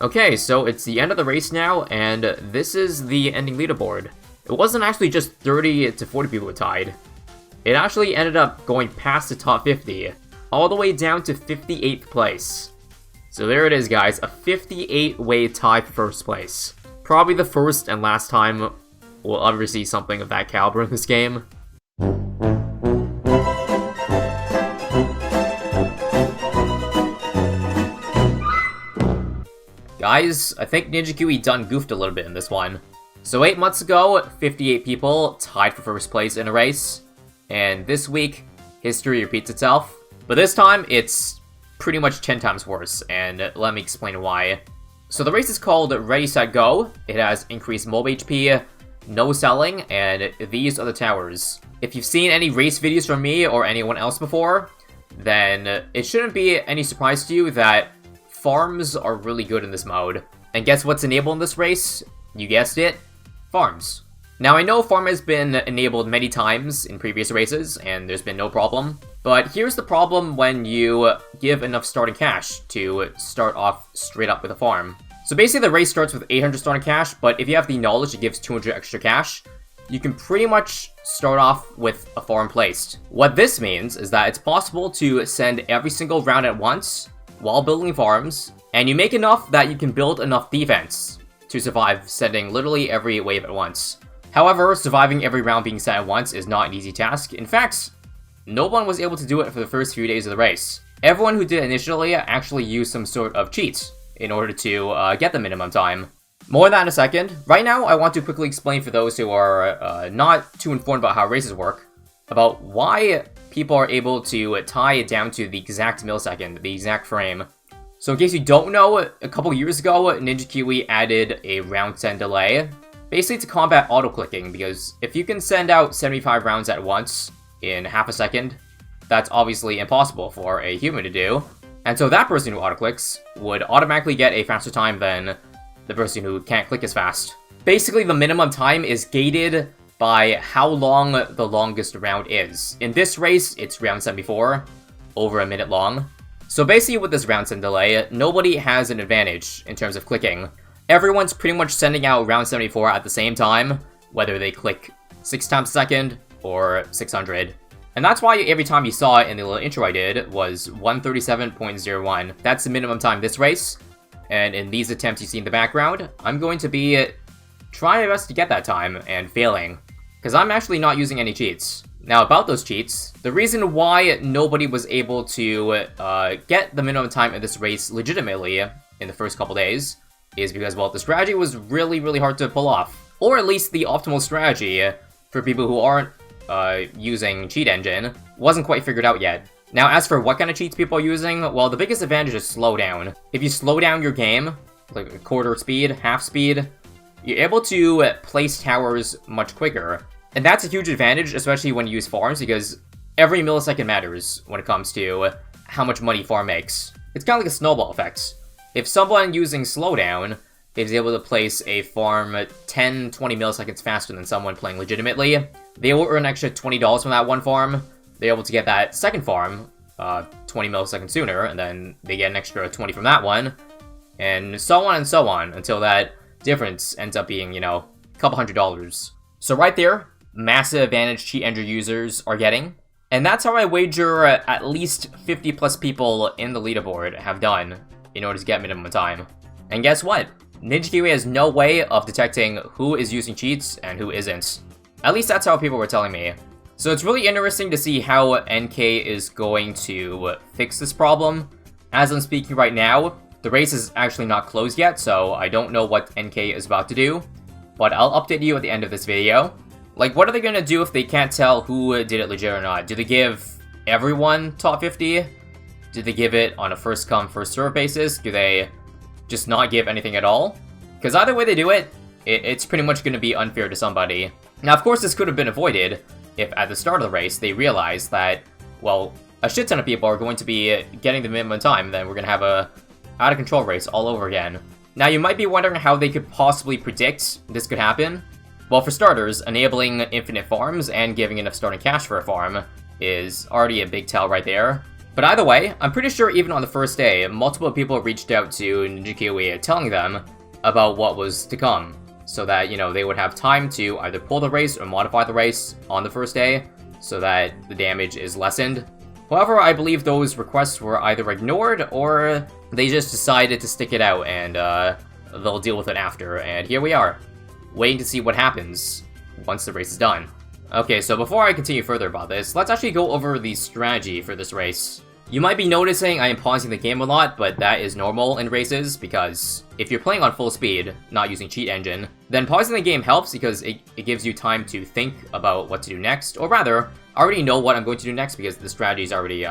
Okay, so it's the end of the race now, and this is the ending leaderboard. It wasn't actually just 30 to 40 people who tied. It actually ended up going past the top 50, all the way down to 58th place. So there it is, guys, a 58-way tie for first place. Probably the first and last time we'll ever see something of that caliber in this game. Guys, I think Ninja Kiwi done goofed a little bit in this one. So 8 months ago, 58 people tied for first place in a race. And this week, history repeats itself. But this time, it's pretty much 10 times worse, and let me explain why. So the race is called Ready, Set, Go. It has increased mob HP, no selling, and these are the towers. If you've seen any race videos from me or anyone else before, then it shouldn't be any surprise to you that farms are really good in this mode. And guess what's enabled in this race? You guessed it, farms. Now I know farm has been enabled many times in previous races, and there's been no problem. But here's the problem when you give enough starting cash to start off straight up with a farm. So basically the race starts with 800 starting cash, but if you have the knowledge it gives 200 extra cash, you can pretty much start off with a farm placed. What this means is that it's possible to send every single round at once while building farms, and you make enough that you can build enough defense to survive sending literally every wave at once. However, surviving every round being sent at once is not an easy task. In fact, no one was able to do it for the first few days of the race. Everyone who did initially actually used some sort of cheat in order to get the minimum time. More on that in a second. Right now, I want to quickly explain for those who are not too informed about how races work, about why people are able to tie it down to the exact millisecond, the exact frame. So in case you don't know, a couple years ago, Ninja Kiwi added a round send delay, basically to combat auto-clicking, because if you can send out 75 rounds at once in half a second, that's obviously impossible for a human to do. And so that person who auto-clicks would automatically get a faster time than the person who can't click as fast. Basically, the minimum time is gated by how long the longest round is. In this race, it's round 74, over a minute long. So basically with this round send delay, nobody has an advantage in terms of clicking. Everyone's pretty much sending out round 74 at the same time, whether they click 6 times a second or 600. And that's why every time you saw it in the little intro I did was 137.01. That's the minimum time this race. And in these attempts you see in the background, I'm going to be trying my best to get that time and failing, because I'm actually not using any cheats. Now about those cheats, the reason why nobody was able to get the minimum time in this race legitimately in the first couple days is because, well, the strategy was really hard to pull off. Or at least the optimal strategy for people who aren't using cheat engine wasn't quite figured out yet. Now as for what kind of cheats people are using, well, the biggest advantage is slowdown. If you slow down your game, like a quarter speed, half speed, you're able to place towers much quicker. And that's a huge advantage, especially when you use farms, because every millisecond matters when it comes to how much money farm makes. It's kind of like a snowball effect. If someone using slowdown is able to place a farm 10-20 milliseconds faster than someone playing legitimately, they will earn an extra $20 from that one farm. They're able to get that second farm 20 milliseconds sooner, and then they get an extra 20 from that one, and so on until that difference ends up being, you know, a couple $100. So right there, massive advantage cheat engine users are getting. And that's how I wager at least 50 plus people in the leaderboard have done in order to get minimum time. And guess what? Ninja Kiwi has no way of detecting who is using cheats and who isn't. At least that's how people were telling me. So it's really interesting to see how NK is going to fix this problem. As I'm speaking right now, the race is actually not closed yet, so I don't know what NK is about to do. But I'll update you at the end of this video. Like, what are they gonna do if they can't tell who did it legit or not? Do they give everyone top 50? Do they give it on a first come, first serve basis? Do they just not give anything at all? Because either way they do it, it's pretty much gonna be unfair to somebody. Now, of course, this could have been avoided if at the start of the race they realized that, well, a shit ton of people are going to be getting the minimum time, then we're gonna have a out of control race all over again. Now you might be wondering how they could possibly predict this could happen. Well, for starters, enabling infinite farms and giving enough starting cash for a farm is already a big tell right there. But either way, I'm pretty sure even on the first day, multiple people reached out to Ninja Kiwi telling them about what was to come, so that, you know, they would have time to either pull the race or modify the race on the first day, so that the damage is lessened. However, I believe those requests were either ignored, or they just decided to stick it out, and they'll deal with it after, and here we are, waiting to see what happens once the race is done. Okay, so before I continue further about this, let's actually go over the strategy for this race. You might be noticing I am pausing the game a lot, but that is normal in races, because if you're playing on full speed, not using cheat engine, then pausing the game helps because it gives you time to think about what to do next, or rather, I already know what I'm going to do next because the strategy is already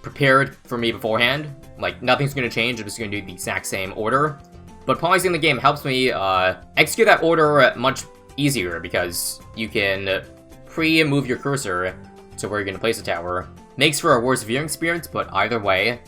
prepared for me beforehand. Like, nothing's going to change, I'm just going to do the exact same order. But pausing the game helps me execute that order much easier, because you can pre-move your cursor to where you're going to place the tower. Makes for a worse viewing experience, but either way,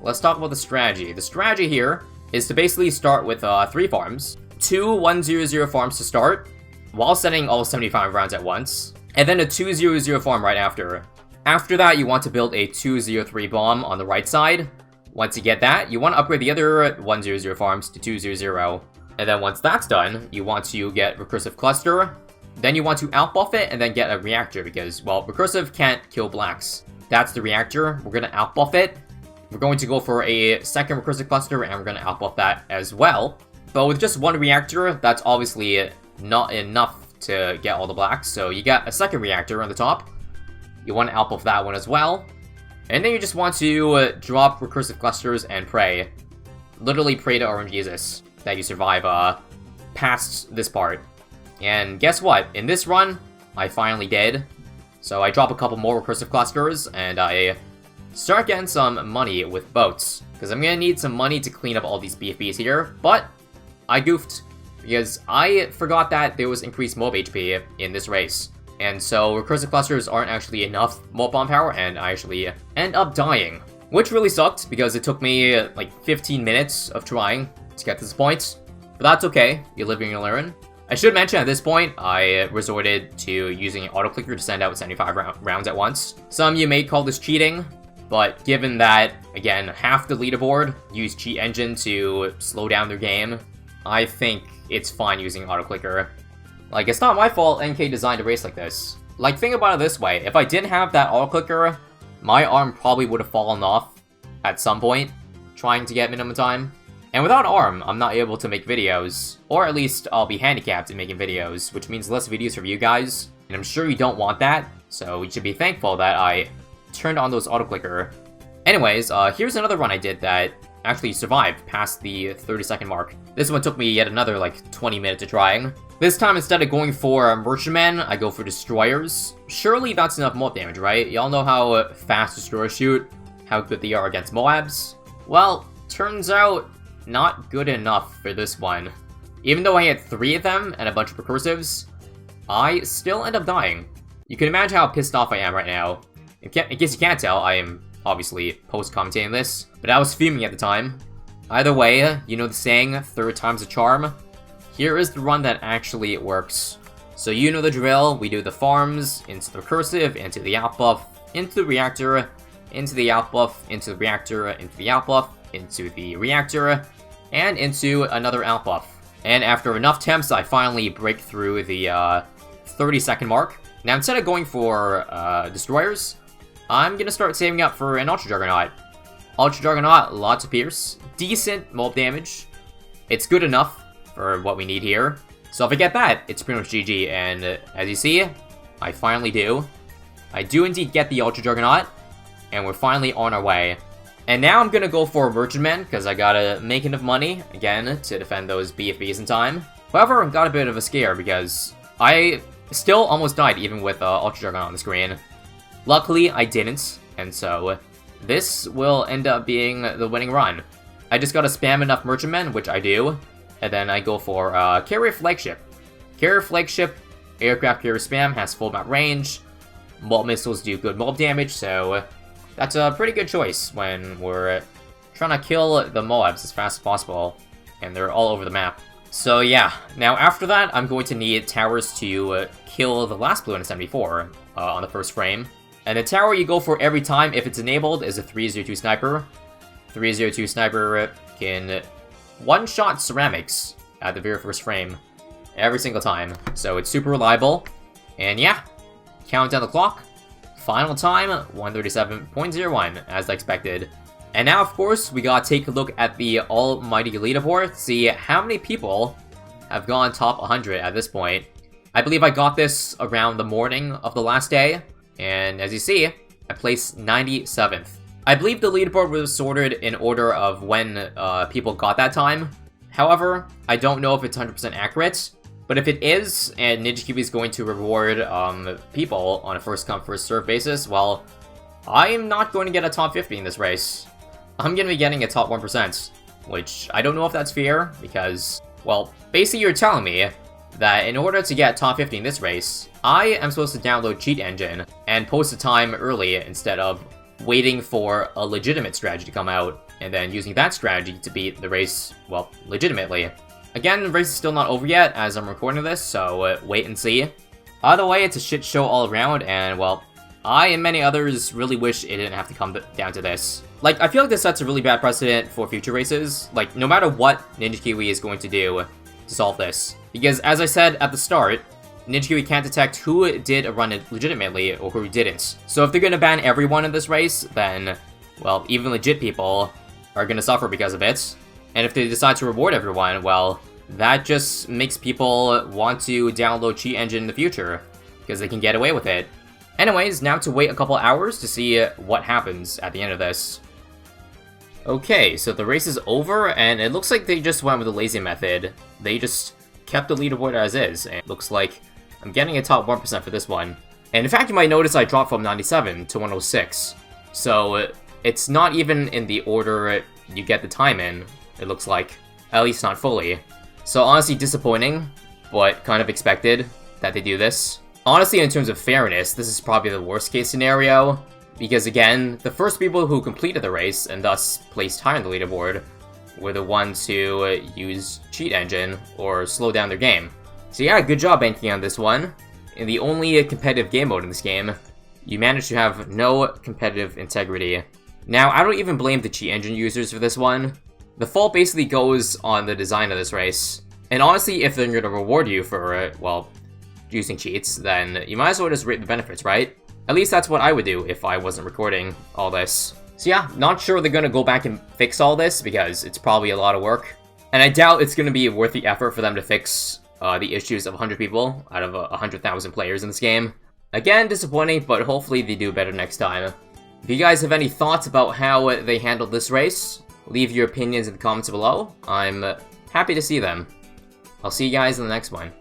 let's talk about the strategy. The strategy here is to basically start with 3 farms. 2 100 farms to start, while setting all 75 rounds at once, and then a 200 farm right after. After that, you want to build a 203 bomb on the right side. Once you get that, you want to upgrade the other 100 farms to 200. And then once that's done, you want to get Recursive Cluster. Then you want to outbuff it and then get a reactor because, well, Recursive can't kill blacks. That's the reactor. We're going to outbuff it. We're going to go for a second Recursive Cluster and we're going to outbuff that as well. But with just 1 reactor, that's obviously not enough to get all the blacks. So you got a second reactor on the top. You want to outbuff that one as well. And then you just want to drop Recursive Clusters and pray. Literally pray to RNGesus that you survive past this part. And guess what? In this run, I finally did. So I drop a couple more Recursive Clusters, and I start getting some money with boats. Because I'm going to need some money to clean up all these BFBs here. But I goofed, because I forgot that there was increased mob HP in this race. And so Recursive Clusters aren't actually enough mob bomb power, and I actually end up dying. Which really sucked, because it took me like 15 minutes of trying to get to this point. But that's okay, you live and you learn. I should mention at this point, I resorted to using an auto-clicker to send out 75 rounds at once. Some of you may call this cheating, but given that, again, half the leaderboard use cheat engine to slow down their game, I think it's fine using auto-clicker. Like, it's not my fault NK designed a race like this. Like, think about it this way, if I didn't have that auto-clicker, my arm probably would have fallen off at some point, trying to get minimum time. And without ARM, I'm not able to make videos, or at least I'll be handicapped in making videos, which means less videos for you guys, and I'm sure you don't want that, so you should be thankful that I turned on those auto-clicker. Anyways, here's another run I did that actually survived past the 30-second mark. This one took me yet another, like, 20 minutes of trying. This time, instead of going for Merchantmen, I go for Destroyers. Surely that's enough mob damage, right? Y'all know how fast Destroyers shoot, how good they are against Moabs? Well, turns out, not good enough for this one. Even though I had 3 of them and a bunch of recursives, I still end up dying. You can imagine how pissed off I am right now. In case you can't tell, I am obviously post-commentating this, but I was fuming at the time. Either way, you know the saying, 3rd time's a charm? Here is the run that actually works. So you know the drill, we do the farms, into the recursive, into the outbuff, into the reactor, into the outbuff, into the reactor, into the outbuff, into the reactor, and into another outbuff. And after enough attempts, I finally break through the 30-second mark. Now instead of going for Destroyers, I'm gonna start saving up for an Ultra Juggernaut. Ultra Juggernaut, lots of pierce, decent mob damage. It's good enough for what we need here. So if I get that, it's pretty much GG, and as you see, I finally do. I do indeed get the Ultra Juggernaut, and we're finally on our way. And now I'm gonna go for Merchantmen, because I gotta make enough money, again, to defend those BFBs in time. However, I got a bit of a scare, because I still almost died, even with Ultra Juggernaut on the screen. Luckily, I didn't, and so this will end up being the winning run. I just gotta spam enough Merchantmen, which I do, and then I go for Carrier Flagship. Carrier Flagship, aircraft carrier spam, has full map range, mob missiles do good mob damage, so that's a pretty good choice when we're trying to kill the Moabs as fast as possible, and they're all over the map. So yeah, now after that, I'm going to need towers to kill the last Bloon 74 on the first frame. And the tower you go for every time, if it's enabled, is a 302 sniper. 302 sniper can one-shot ceramics at the very first frame every single time. So it's super reliable. And yeah, count down the clock. Final time, 137.01, as expected. And now, of course, we gotta take a look at the almighty leaderboard to see how many people have gone top 100 at this point. I believe I got this around the morning of the last day, and as you see, I placed 97th. I believe the leaderboard was sorted in order of when people got that time. However, I don't know if it's 100% accurate, but if it is, and NinjaKiwi is going to reward people on a first-come, first-served basis, well, I am not going to get a top 50 in this race. I'm going to be getting a top 1%, which I don't know if that's fair, because, well, basically you're telling me that in order to get top 50 in this race, I am supposed to download Cheat Engine and post a time early instead of waiting for a legitimate strategy to come out, and then using that strategy to beat the race, well, legitimately. Again, the race is still not over yet as I'm recording this, so wait and see. Either way, it's a shit show all around, and, well, I and many others really wish it didn't have to come down to this. Like, I feel like this sets a really bad precedent for future races, like, no matter what NinjaKiwi is going to do to solve this. Because, as I said at the start, NinjaKiwi can't detect who did a run legitimately or who didn't. So if they're gonna ban everyone in this race, then, well, even legit people are gonna suffer because of it. And if they decide to reward everyone, well, that just makes people want to download Cheat Engine in the future, because they can get away with it. Anyways, now to wait a couple hours to see what happens at the end of this. Okay, so the race is over, and it looks like they just went with the lazy method. They just kept the leaderboard as is, and it looks like I'm getting a top 1% for this one. And in fact, you might notice I dropped from 97 to 106. So it's not even in the order you get the time in, it looks like. At least not fully. So honestly disappointing, but kind of expected that they do this. Honestly, in terms of fairness, this is probably the worst case scenario. Because again, the first people who completed the race, and thus placed higher on the leaderboard, were the ones who used Cheat Engine, or slow down their game. So yeah, good job banking on this one. In the only competitive game mode in this game, you managed to have no competitive integrity. Now, I don't even blame the Cheat Engine users for this one. The fault basically goes on the design of this race. And honestly, if they're going to reward you for, well, using cheats, then you might as well just reap the benefits, right? At least that's what I would do if I wasn't recording all this. So yeah, not sure they're gonna go back and fix all this, because it's probably a lot of work. And I doubt it's gonna be worth the effort for them to fix the issues of 100 people out of 100,000 players in this game. Again, disappointing, but hopefully they do better next time. If you guys have any thoughts about how they handled this race, leave your opinions in the comments below. I'm happy to see them. I'll see you guys in the next one.